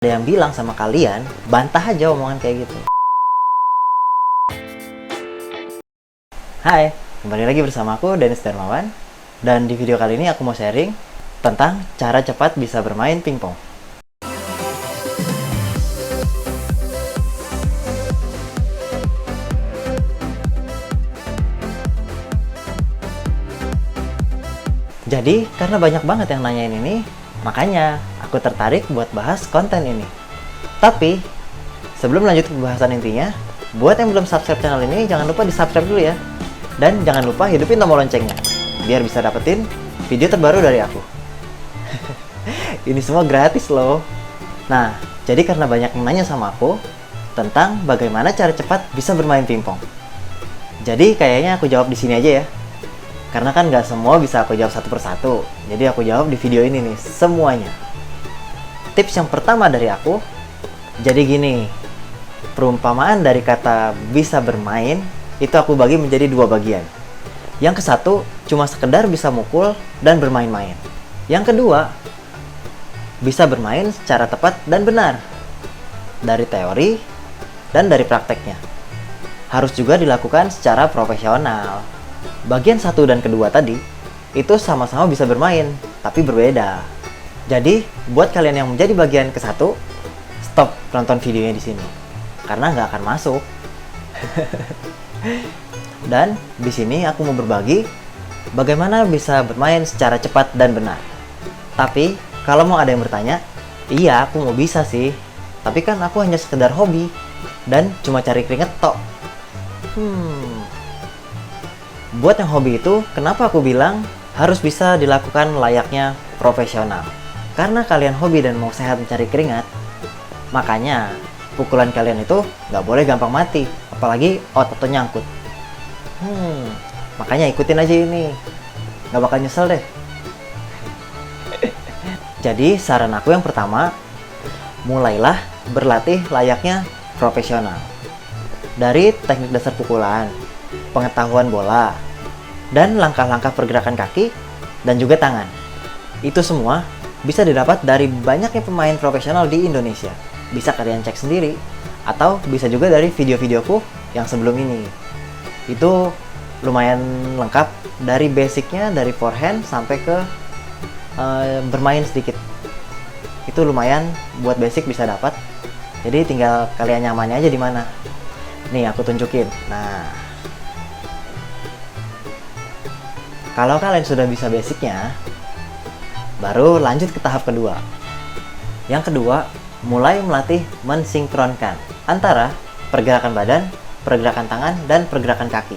Ada yang bilang sama kalian, bantah aja omongan kayak gitu. Hai, kembali lagi bersama aku Dennis Darmawan. Dan di video kali ini aku mau sharing tentang cara cepat bisa bermain pingpong. Jadi, karena banyak banget yang nanyain ini, makanya aku tertarik buat bahas konten ini. Tapi, sebelum lanjut ke pembahasan intinya, buat yang belum subscribe channel ini, jangan lupa di subscribe dulu ya. Dan jangan lupa hidupin tombol loncengnya, biar bisa dapetin video terbaru dari aku. Ini semua gratis loh. Nah, jadi karena banyak yang nanya sama aku tentang bagaimana cara cepat bisa bermain pingpong. Jadi kayaknya aku jawab di sini aja ya. Karena kan nggak semua bisa aku jawab satu persatu. Jadi aku jawab di video ini nih, semuanya. Tips yang pertama dari aku, jadi gini. Perumpamaan dari kata bisa bermain, itu aku bagi menjadi dua bagian. Yang ke satu, cuma sekedar bisa mukul dan bermain-main. Yang kedua, bisa bermain secara tepat dan benar. Dari teori dan dari prakteknya. Harus juga dilakukan secara profesional. Bagian satu dan kedua tadi itu sama-sama bisa bermain, tapi berbeda. Jadi, buat kalian yang menjadi bagian ke satu, stop nonton videonya di sini, karena nggak akan masuk. Dan di sini aku mau berbagi bagaimana bisa bermain secara cepat dan benar. Tapi kalau mau ada yang bertanya, iya aku mau bisa sih, tapi kan aku hanya sekedar hobi dan cuma cari keringet tok. Buat yang hobi itu, kenapa aku bilang harus bisa dilakukan layaknya profesional? Karena kalian hobi dan mau sehat mencari keringat, makanya pukulan kalian itu nggak boleh gampang mati, apalagi ototnya nyangkut. Makanya ikutin aja ini, nggak bakal nyesel deh. Jadi saran aku yang pertama, mulailah berlatih layaknya profesional. Dari teknik dasar pukulan, pengetahuan bola, dan langkah-langkah pergerakan kaki dan juga tangan. Itu semua bisa didapat dari banyaknya pemain profesional di Indonesia. Bisa kalian cek sendiri, atau bisa juga dari video-videoku yang sebelum ini. Itu lumayan lengkap dari basicnya, dari forehand sampai ke bermain sedikit. Itu lumayan buat basic bisa dapat. Jadi tinggal kalian nyamannya aja di mana. Nih aku tunjukin. Nah, kalau kalian sudah bisa basicnya, baru lanjut ke tahap kedua. Yang kedua, mulai melatih mensinkronkan antara pergerakan badan, pergerakan tangan, dan pergerakan kaki.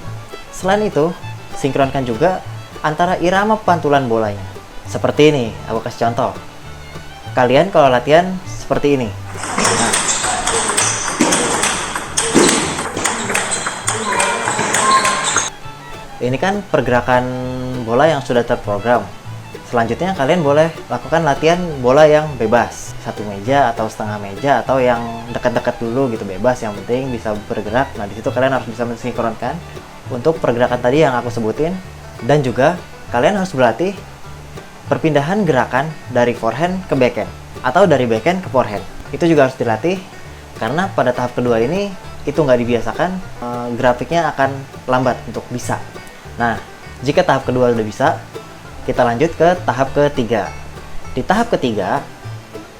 Selain itu, sinkronkan juga antara irama pantulan bolanya. Seperti ini, aku kasih contoh. Kalian kalau latihan seperti ini. Nah, ini kan pergerakan bola yang sudah terprogram. Selanjutnya kalian boleh lakukan latihan bola yang bebas. Satu meja atau setengah meja atau yang dekat-dekat dulu gitu, bebas, yang penting bisa bergerak. Nah, di situ kalian harus bisa mensinkronkan untuk pergerakan tadi yang aku sebutin, dan juga kalian harus berlatih perpindahan gerakan dari forehand ke backhand atau dari backhand ke forehand. Itu juga harus dilatih karena pada tahap kedua ini itu nggak dibiasakan, grafiknya akan lambat untuk bisa. Nah, jika tahap kedua udah bisa, kita lanjut ke tahap ketiga. Di tahap ketiga,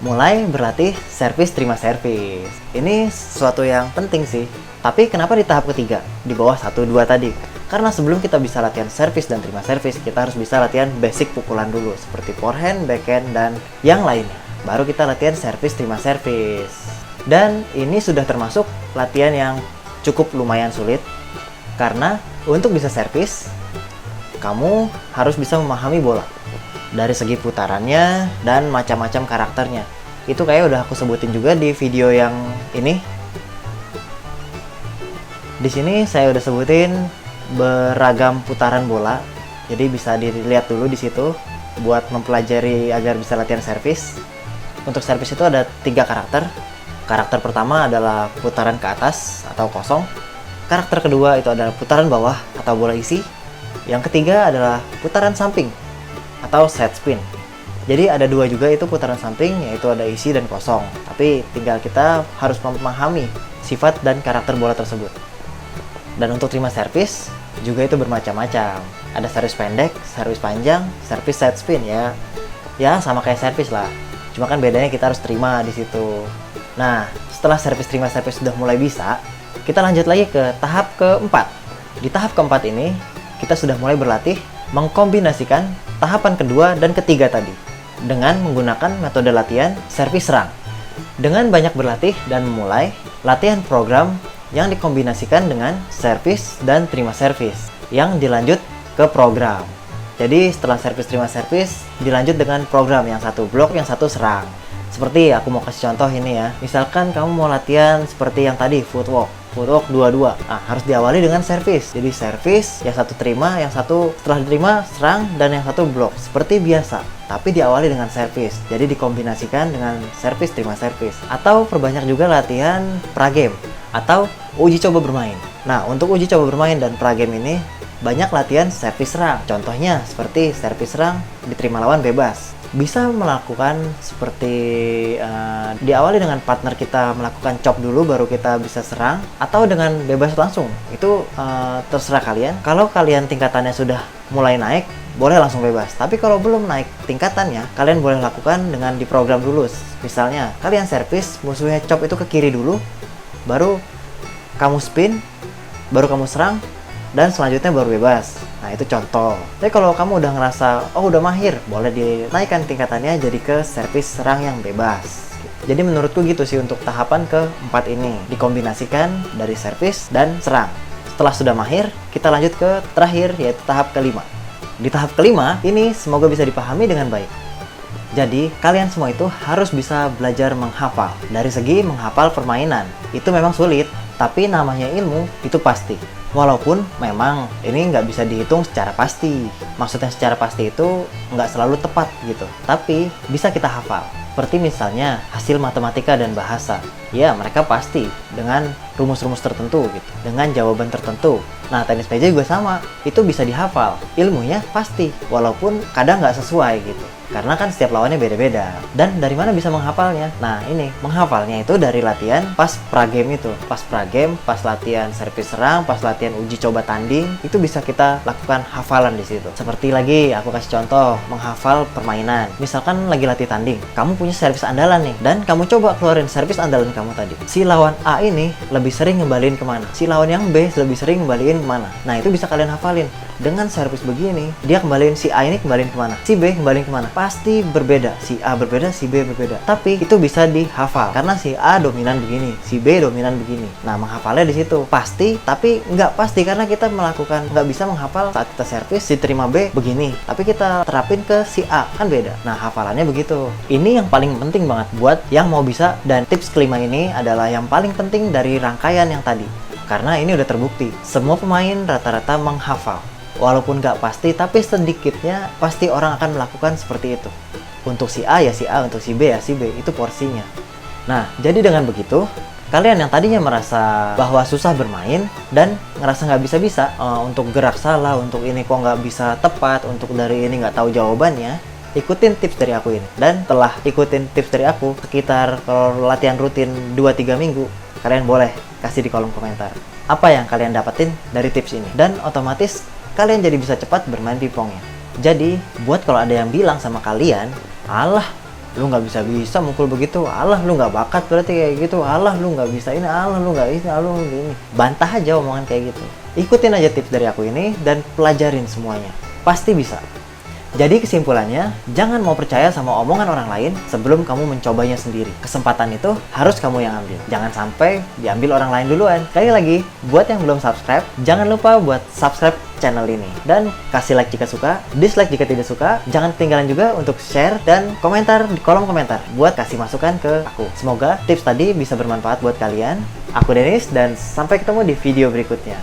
mulai berlatih servis terima servis. Ini sesuatu yang penting sih. Tapi kenapa di tahap ketiga? Di bawah 1-2 tadi. Karena sebelum kita bisa latihan servis dan terima servis, kita harus bisa latihan basic pukulan dulu. Seperti forehand, backhand, dan yang lainnya. Baru kita latihan servis terima servis. Dan ini sudah termasuk latihan yang cukup lumayan sulit. Karena untuk bisa servis, kamu harus bisa memahami bola dari segi putarannya dan macam-macam karakternya. Itu kayak udah aku sebutin juga di video yang ini. Di sini saya udah sebutin beragam putaran bola. Jadi bisa dilihat dulu di situ buat mempelajari agar bisa latihan servis. Untuk servis itu ada 3 karakter. Karakter pertama adalah putaran ke atas atau kosong. Karakter kedua itu adalah putaran bawah atau bola isi. Yang ketiga adalah putaran samping atau side spin. Jadi ada dua juga itu putaran samping, yaitu ada isi dan kosong. Tapi tinggal kita harus memahami sifat dan karakter bola tersebut. Dan untuk terima servis juga itu bermacam-macam. Ada servis pendek, servis panjang, servis side spin ya. Ya sama kayak servis lah. Cuma kan bedanya kita harus terima di situ. Nah, setelah servis terima servis sudah mulai bisa, kita lanjut lagi ke tahap keempat. Di tahap keempat ini, kita sudah mulai berlatih mengkombinasikan tahapan kedua dan ketiga tadi dengan menggunakan metode latihan servis serang. Dengan banyak berlatih dan memulai latihan program yang dikombinasikan dengan servis dan terima servis yang dilanjut ke program. Jadi setelah servis terima servis dilanjut dengan program, yang satu blok, yang satu serang. Seperti aku mau kasih contoh ini ya. Misalkan kamu mau latihan seperti yang tadi, footwork 22. Nah, harus diawali dengan servis. Jadi servis, yang satu terima, yang satu setelah diterima serang, dan yang satu blok. Seperti biasa, tapi diawali dengan servis. Jadi dikombinasikan dengan servis terima servis. Atau perbanyak juga latihan pra-game atau uji coba bermain. Nah, untuk uji coba bermain dan pra-game ini banyak latihan servis serang. Contohnya seperti servis serang diterima lawan bebas. Bisa melakukan seperti diawali dengan partner kita melakukan chop dulu baru kita bisa serang, atau dengan bebas langsung. Itu terserah kalian. Kalau kalian tingkatannya sudah mulai naik, boleh langsung bebas. Tapi kalau belum naik tingkatannya, kalian boleh lakukan dengan diprogram dulu. Misalnya kalian servis, musuhnya chop itu ke kiri dulu, baru kamu spin, baru kamu serang, dan selanjutnya baru bebas. Nah, itu contoh. Tapi kalau kamu udah ngerasa, oh udah mahir, boleh dinaikkan tingkatannya jadi ke servis serang yang bebas. Jadi menurutku gitu sih untuk tahapan keempat ini. Dikombinasikan dari servis dan serang. Setelah sudah mahir, kita lanjut ke terakhir, yaitu tahap kelima. Di tahap kelima, ini semoga bisa dipahami dengan baik. Jadi, kalian semua itu harus bisa belajar menghafal. Dari segi menghafal permainan, itu memang sulit, tapi namanya ilmu itu pasti. Walaupun memang ini nggak bisa dihitung secara pasti. Maksudnya secara pasti itu nggak selalu tepat gitu. Tapi bisa kita hafal. Seperti misalnya hasil matematika dan bahasa. Ya, mereka pasti dengan rumus-rumus tertentu gitu. Dengan jawaban tertentu. Nah, tenis meja juga sama. Itu bisa dihafal. Ilmunya pasti. Walaupun kadang nggak sesuai gitu. Karena kan setiap lawannya beda-beda. Dan dari mana bisa menghafalnya? Nah, ini menghafalnya itu dari latihan pas pra-game itu. Pas pra-game, pas latihan servis serang, pas latihan uji coba tanding, itu bisa kita lakukan hafalan di situ. Seperti lagi aku kasih contoh, menghafal permainan. Misalkan lagi latih tanding, kamu punya servis andalan nih, dan kamu coba keluarin servis andalan kamu tadi. Si lawan A ini lebih sering ngembaliin kemana? Si lawan yang B lebih sering ngembaliin kemana? Nah, itu bisa kalian hafalin. Dengan servis begini, dia kembaliin si A ini kembaliin kemana? Si B kembaliin kemana? Pasti berbeda. Si A berbeda, si B berbeda. Tapi itu bisa dihafal karena si A dominan begini, si B dominan begini. Nah, menghafalnya di situ pasti, tapi nggak pasti karena kita melakukan nggak bisa menghafal saat kita servis si terima B begini, tapi kita terapin ke si A kan beda. Nah, hafalannya begitu. Ini yang paling penting banget buat yang mau bisa, dan tips kelima ini adalah yang paling penting dari rangkaian yang tadi. Karena ini udah terbukti, semua pemain rata-rata menghafal. Walaupun nggak pasti, tapi sedikitnya pasti orang akan melakukan seperti itu. Untuk si A ya si A, untuk si B ya si B, itu porsinya. Nah, jadi dengan begitu, kalian yang tadinya merasa bahwa susah bermain dan ngerasa nggak bisa-bisa, untuk gerak salah, untuk ini kok nggak bisa tepat, untuk dari ini nggak tahu jawabannya, ikutin tips dari aku ini. Dan telah ikutin tips dari aku, sekitar kalau latihan rutin 2-3 minggu, kalian boleh kasih di kolom komentar apa yang kalian dapetin dari tips ini. Dan otomatis kalian jadi bisa cepat bermain pingpongnya. Jadi, buat kalau ada yang bilang sama kalian, alah, lu nggak bisa-bisa mukul begitu, alah, lu nggak bakat berarti kayak gitu, alah, lu nggak bisa ini, alah, lu nggak ini, alah, lu ini. Bantah aja omongan kayak gitu. Ikutin aja tips dari aku ini dan pelajarin semuanya. Pasti bisa. Jadi kesimpulannya, jangan mau percaya sama omongan orang lain sebelum kamu mencobanya sendiri. Kesempatan itu harus kamu yang ambil. Jangan sampai diambil orang lain duluan. Sekali lagi, buat yang belum subscribe, jangan lupa buat subscribe channel ini. Dan kasih like jika suka, dislike jika tidak suka. Jangan ketinggalan juga untuk share dan komentar di kolom komentar buat kasih masukan ke aku. Semoga tips tadi bisa bermanfaat buat kalian. Aku Dennis dan sampai ketemu di video berikutnya.